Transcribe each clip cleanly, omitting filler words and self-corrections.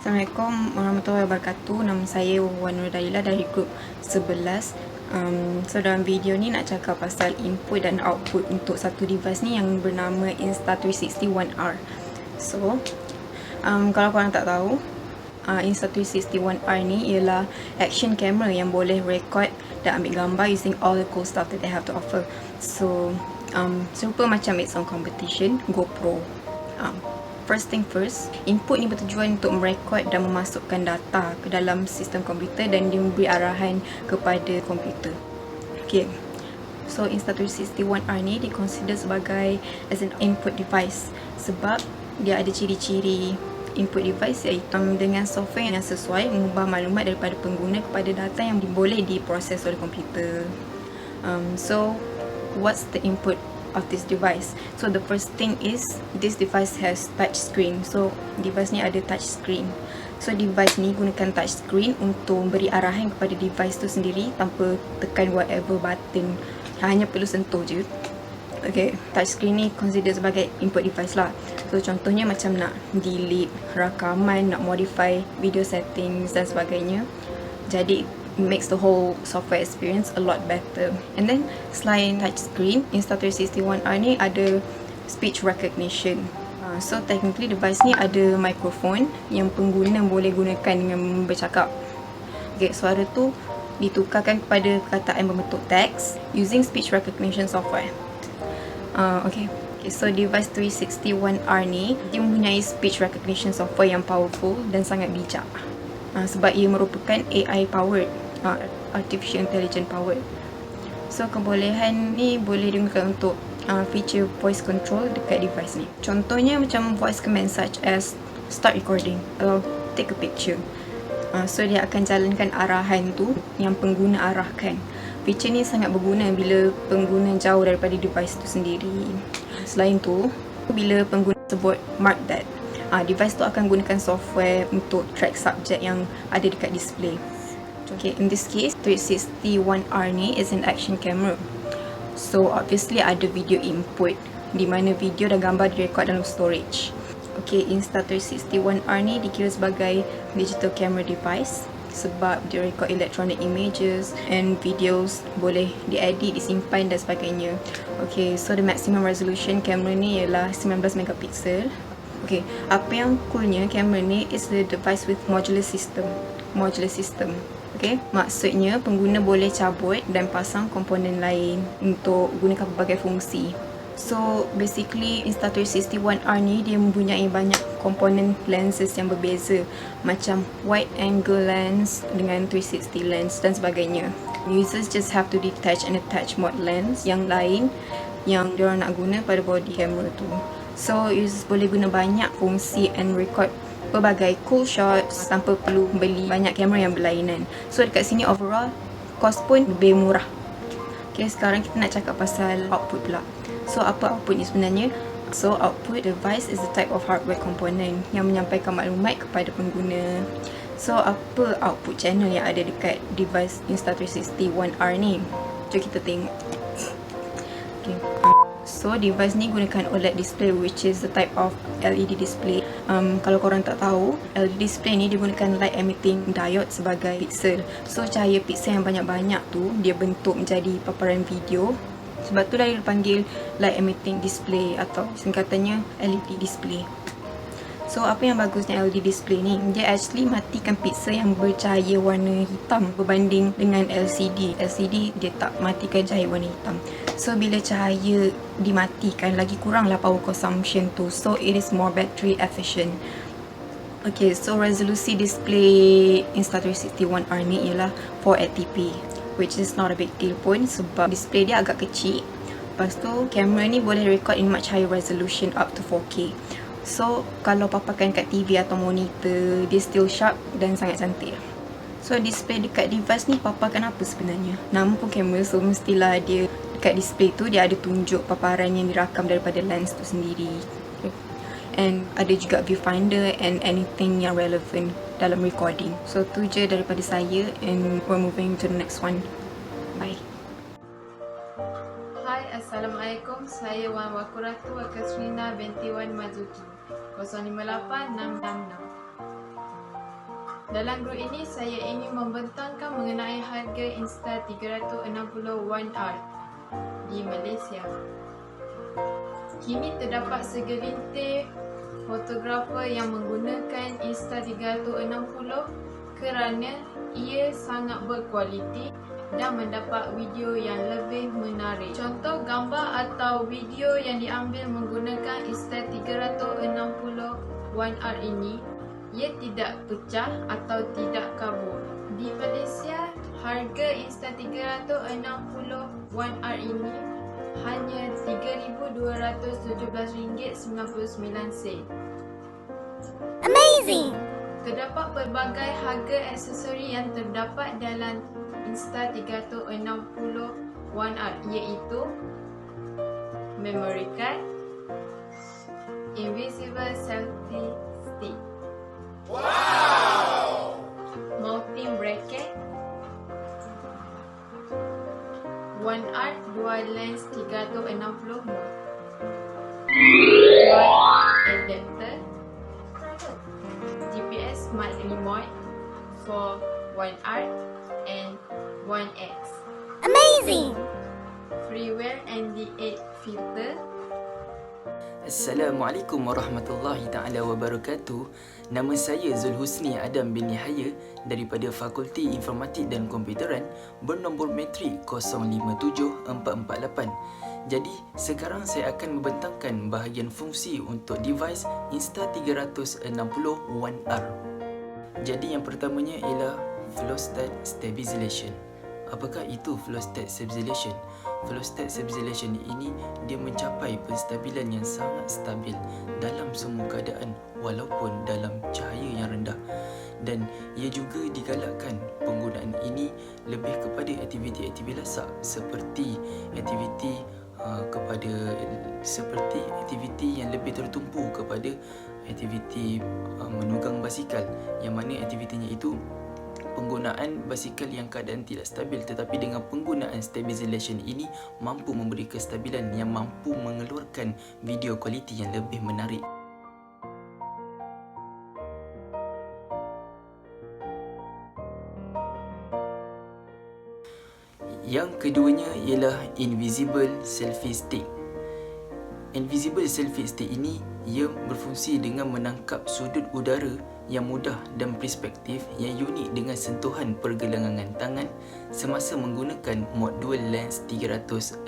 Assalamualaikum warahmatullahi wabarakatuh. Nama saya Wan Nur Dalila dari grup 11. So dalam video ni nak cakap pasal input dan output untuk satu device ni yang bernama Insta360 One R. So kalau korang tak tahu, Insta360 One R ni ialah action camera yang boleh record dan ambil gambar using all the cool stuff that they have to offer. So serupa macam its own competition, GoPro. First thing first, input ni bertujuan untuk merekod dan memasukkan data ke dalam sistem komputer dan dia memberi arahan kepada komputer. Okay, so Insta360 One R ni dikonsider sebagai as an input device sebab dia ada ciri-ciri input device iaitu dengan software yang sesuai mengubah maklumat daripada pengguna kepada data yang boleh diproses oleh komputer. So what's the input of this device? So the first thing is this device has touch screen. So device ni ada touch screen. So device ni gunakan touch screen untuk beri arahan kepada device tu sendiri tanpa tekan whatever button, hanya perlu sentuh je. Okay, touch screen ni consider sebagai input device lah. So contohnya macam nak delete rakaman, nak modify video settings dan sebagainya. Jadi makes the whole software experience a lot better. And then selain touchscreen, Insta360 One R ni ada speech recognition. So technically device ni ada microphone yang pengguna boleh gunakan dengan bercakap. Okay, suara tu ditukarkan kepada perkataan berbentuk teks using speech recognition software. Okay, so device 360 One R ni dia mempunyai speech recognition software yang powerful dan sangat bijak. Sebab ia merupakan AI powered, artificial intelligence powered. So kebolehan ni boleh digunakan untuk feature voice control dekat device ni. Contohnya macam voice command such as start recording atau take a picture. So dia akan jalankan arahan tu yang pengguna arahkan. Feature ni sangat berguna bila pengguna jauh daripada device tu sendiri. Selain tu, bila pengguna sebut mark that, device tu akan gunakan software untuk track subjek yang ada dekat display. Okay, in this case, 360 One R ni is an action camera. So obviously ada video input di mana video dan gambar direkod dalam storage. Okay, Insta360 One R ni dikira sebagai digital camera device sebab dia record electronic images and videos, boleh diedit, disimpan dan sebagainya. Okay, so the maximum resolution kamera ni ialah 19 megapixel. Okay, apa yang coolnya kamera ni is the device with modular system. Okay, maksudnya pengguna boleh cabut dan pasang komponen lain untuk gunakan pelbagai fungsi. So basically Insta360 One R ni dia mempunyai banyak komponen lenses yang berbeza, macam wide angle lens dengan 360 lens dan sebagainya. Users just have to detach and attach mod lens yang lain yang diorang nak guna pada body camera tu. So users boleh guna banyak fungsi and record pelbagai cool shots tanpa perlu beli banyak kamera yang berlainan. So dekat sini overall cost pun lebih murah. Okay, sekarang kita nak cakap pasal output pula. So apa output ni sebenarnya? So output device is the type of hardware component yang menyampaikan maklumat kepada pengguna. So apa output channel yang ada dekat device Insta360 One R ni? Jom kita tengok. Okay. So device ni gunakan OLED display which is the type of LED display. Kalau korang tak tahu, LED display ni dia gunakan light emitting diode sebagai pixel. So cahaya pixel yang banyak-banyak tu dia bentuk menjadi paparan video. Sebab tu dah dipanggil light emitting display atau singkatannya LED display. So apa yang bagusnya LED display ni? Dia actually matikan pixel yang bercahaya warna hitam berbanding dengan LCD. LCD dia tak matikan cahaya warna hitam. So bila cahaya dimatikan, lagi kuranglah power consumption tu. So it is more battery efficient. Okay, so resolusi display Insta360 One R ni ialah 480p, which is not a big deal pun sebab display dia agak kecil. Lepas tu kamera ni boleh record in much higher resolution up to 4K. So kalau paparkan kat TV atau monitor, dia still sharp dan sangat cantik. So display dekat device ni paparkan apa sebenarnya? Nama pun kamera, so mestilah dia dekat display tu dia ada tunjuk paparan yang dirakam daripada lens tu sendiri. Okay. And ada juga viewfinder and anything yang relevant dalam recording. So tu je daripada saya and we're moving to the next one. Bye. Hai, Assalamualaikum. Saya Wan Wakuratu Akatrina binti Wan Mazuki. 058 666. Dalam grup ini, saya ingin membentangkan mengenai harga Insta360 1R di Malaysia. Kini terdapat segelintir fotografer yang menggunakan Insta360 kerana ia sangat berkualiti dan mendapat video yang lebih menarik. Contoh gambar atau video yang diambil menggunakan Insta360 1R ini, ia tidak pecah atau tidak kabur. Di Malaysia, harga Insta360 1R ini hanya RM3,217.99. Amazing! Terdapat pelbagai harga aksesori yang terdapat dalam Insta360 1R, iaitu memory card, invisible selfie stick, mounting bracket, 1R dual lens 360 mode, adapter, GPS smart remote for 1R and 1X, Amazing! freeware ND8 filter. Assalamualaikum warahmatullahi ta'ala wabarakatuh. Nama saya Zulhusni Adam bin Yahya daripada Fakulti Informatik dan Komputeran bernombor metrik 057448. Jadi, sekarang saya akan membentangkan bahagian fungsi untuk device Insta360 1R. Jadi, yang pertamanya ialah Flow State Stabilization. Apakah itu Flow State Stabilization? Flow State Stabilization ini dia mencapai penstabilan yang sangat stabil dalam semua keadaan walaupun dalam cahaya yang rendah, dan ia juga digalakkan penggunaan ini lebih kepada aktiviti-aktiviti lasak seperti aktiviti aktiviti yang lebih tertumpu kepada aktiviti menunggang basikal, yang mana aktivitinya itu penggunaan basikal yang keadaan tidak stabil, tetapi dengan penggunaan stabilization ini mampu memberi kestabilan yang mampu mengeluarkan video kualiti yang lebih menarik. Yang keduanya ialah invisible selfie stick. Invisible selfie stick ini ia berfungsi dengan menangkap sudut udara yang mudah dan perspektif yang unik dengan sentuhan pergelangan tangan semasa menggunakan mod dual lens 360.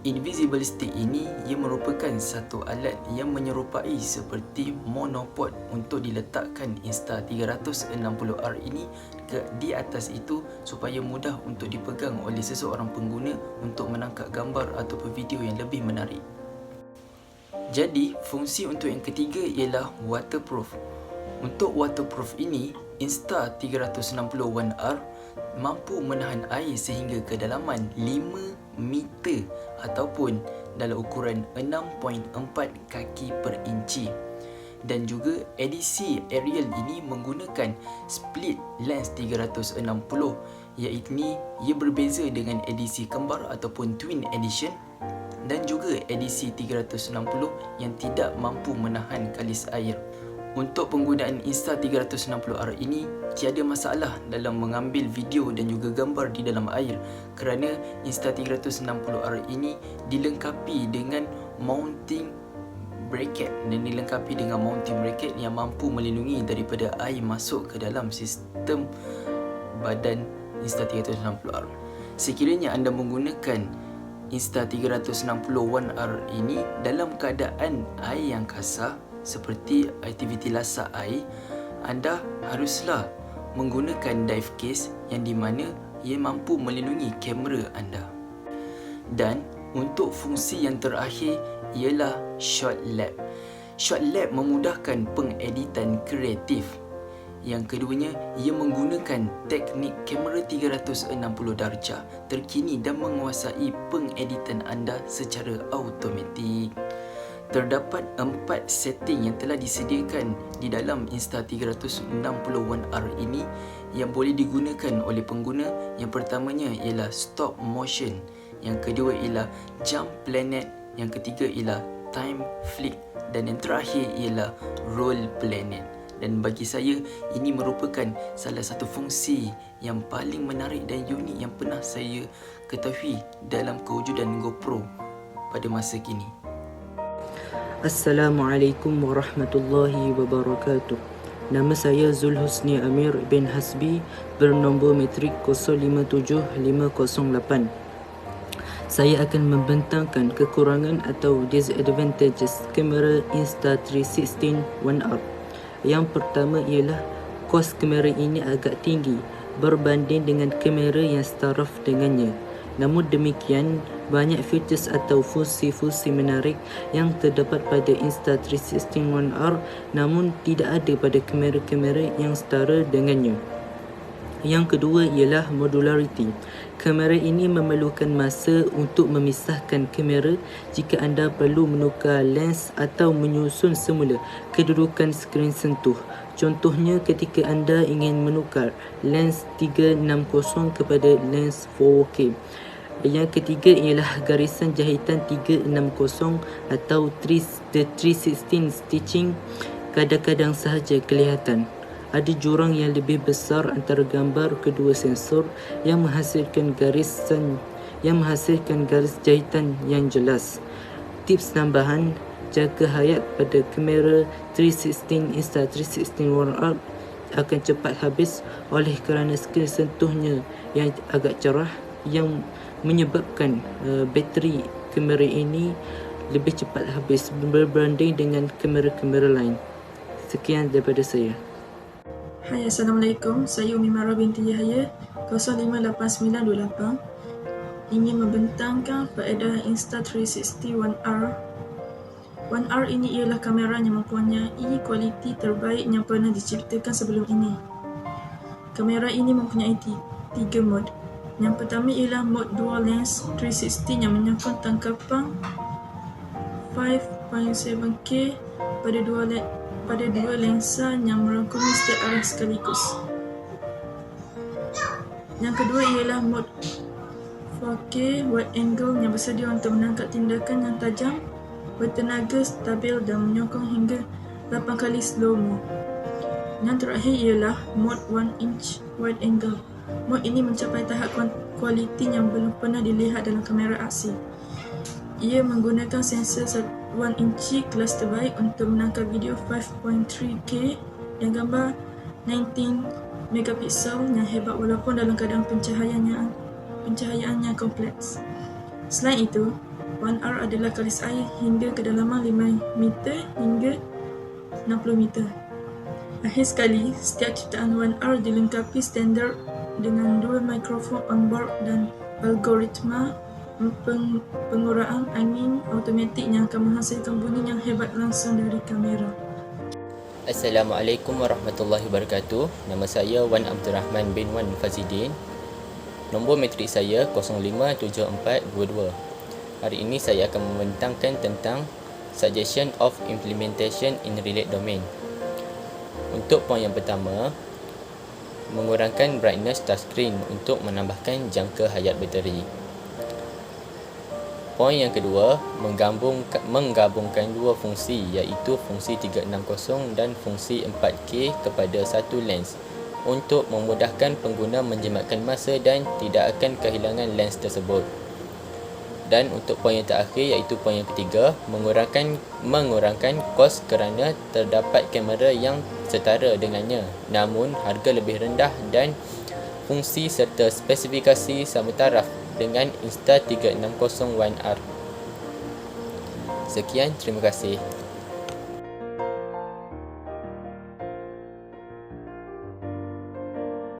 Invisible stick ini ia merupakan satu alat yang menyerupai seperti monopod untuk diletakkan Insta360R ini di atas itu supaya mudah untuk dipegang oleh seseorang pengguna untuk menangkap gambar ataupun video yang lebih menarik. Jadi, fungsi untuk yang ketiga ialah waterproof. Untuk waterproof ini, Insta360 1R mampu menahan air sehingga kedalaman 5 meter ataupun dalam ukuran 6.4 kaki per inci. Dan juga edisi aerial ini menggunakan split lens 360, iaitu ia berbeza dengan edisi kembar ataupun twin edition, dan juga edisi 360 yang tidak mampu menahan kalis air. Untuk penggunaan Insta360R ini tiada masalah dalam mengambil video dan juga gambar di dalam air kerana Insta360R ini dilengkapi dengan mounting bracket yang mampu melindungi daripada air masuk ke dalam sistem badan Insta360R. Sekiranya anda menggunakan Insta360 1R ini dalam keadaan air yang kasar seperti aktiviti lasak air, anda haruslah menggunakan dive case yang di mana ia mampu melindungi kamera anda. Dan untuk fungsi yang terakhir ialah Shot Lab. Shot Lab memudahkan pengeditan kreatif. Yang keduanya, ia menggunakan teknik kamera 360 darjah terkini dan menguasai pengeditan anda secara automatik. Terdapat 4 setting yang telah disediakan di dalam Insta360 1R ini yang boleh digunakan oleh pengguna. Yang pertamanya ialah stop motion, yang kedua ialah jump planet, yang ketiga ialah time flick, dan yang terakhir ialah roll planet. dan bagi saya ini merupakan salah satu fungsi yang paling menarik dan unik yang pernah saya ketahui dalam kewujudan GoPro pada masa kini. Assalamualaikum warahmatullahi wabarakatuh. Nama saya Zulhusni Amir bin Hasbi bernombor matrik 057508. Saya akan membentangkan kekurangan atau disadvantages kamera Insta316 One R. Yang pertama ialah kos kamera ini agak tinggi berbanding dengan kamera yang setaraf dengannya. Namun demikian, banyak features atau fungsi-fungsi menarik yang terdapat pada Insta316 One R namun tidak ada pada kamera-kamera yang setara dengannya. Yang kedua ialah modularity. Kamera ini memerlukan masa untuk memisahkan kamera jika anda perlu menukar lens atau menyusun semula kedudukan skrin sentuh. Contohnya ketika anda ingin menukar lens 360 kepada lens 4K. Yang ketiga ialah garisan jahitan 360 atau the 316 stitching kadang-kadang sahaja kelihatan. Ada jurang yang lebih besar antara gambar kedua sensor yang menghasilkan garis jahitan yang jelas. Tips tambahan, jaga hayat pada kamera 316 Insta316 One R akan cepat habis oleh kerana skrin sentuhnya yang agak cerah yang menyebabkan bateri kamera ini lebih cepat habis berbanding dengan kamera-kamera lain. Sekian daripada saya. Hai, Assalamualaikum. Saya Umi Mara binti Yahya 058928 ingin membentangkan faedah Insta360 One R. One R ini ialah kamera yang mempunyai kualiti terbaik yang pernah diciptakan sebelum ini. Kamera ini mempunyai 3 mod. Yang pertama ialah mod dual lens 360 yang menyokong tangkapan 5.7K pada dua lensa yang merangkumi setiap arah sekaligus. Yang kedua ialah mod 4K wide angle yang bersedia untuk menangkap tindakan yang tajam, bertenaga stabil dan menyokong hingga 8 kali slow-mo. Yang terakhir ialah mod 1 inch wide angle. Mod ini mencapai tahap kualiti yang belum pernah dilihat dalam kamera asli. Ia menggunakan sensor 1 inci kelas terbaik untuk menangkap video 5.3K dan gambar 19 megapiksel yang hebat walaupun dalam keadaan pencahayaan yang kompleks. Selain itu, One R adalah garis air hingga kedalaman 5 meter hingga 60 meter. Akhir sekali, setiap ciptaan One R dilengkapi standard dengan 2 mikrofon onboard dan algoritma penguraian angin automatik yang akan menghasilkan bunyi yang hebat langsung dari kamera. Assalamualaikum warahmatullahi wabarakatuh. Nama saya Wan Abdul Rahman bin Wan Fazidin. Nombor matrik saya 057422. Hari ini saya akan membentangkan tentang Suggestion of Implementation in Relate Domain. Untuk poin yang pertama, mengurangkan brightness touchscreen untuk menambahkan jangka hayat bateri. Poin yang kedua, menggabungkan dua fungsi iaitu fungsi 360 dan fungsi 4K kepada satu lens untuk memudahkan pengguna menjimatkan masa dan tidak akan kehilangan lens tersebut. Dan untuk poin yang terakhir iaitu poin yang ketiga, mengurangkan kos kerana terdapat kamera yang setara dengannya namun harga lebih rendah dan fungsi serta spesifikasi sama taraf dengan Insta360 One R. Sekian, terima kasih.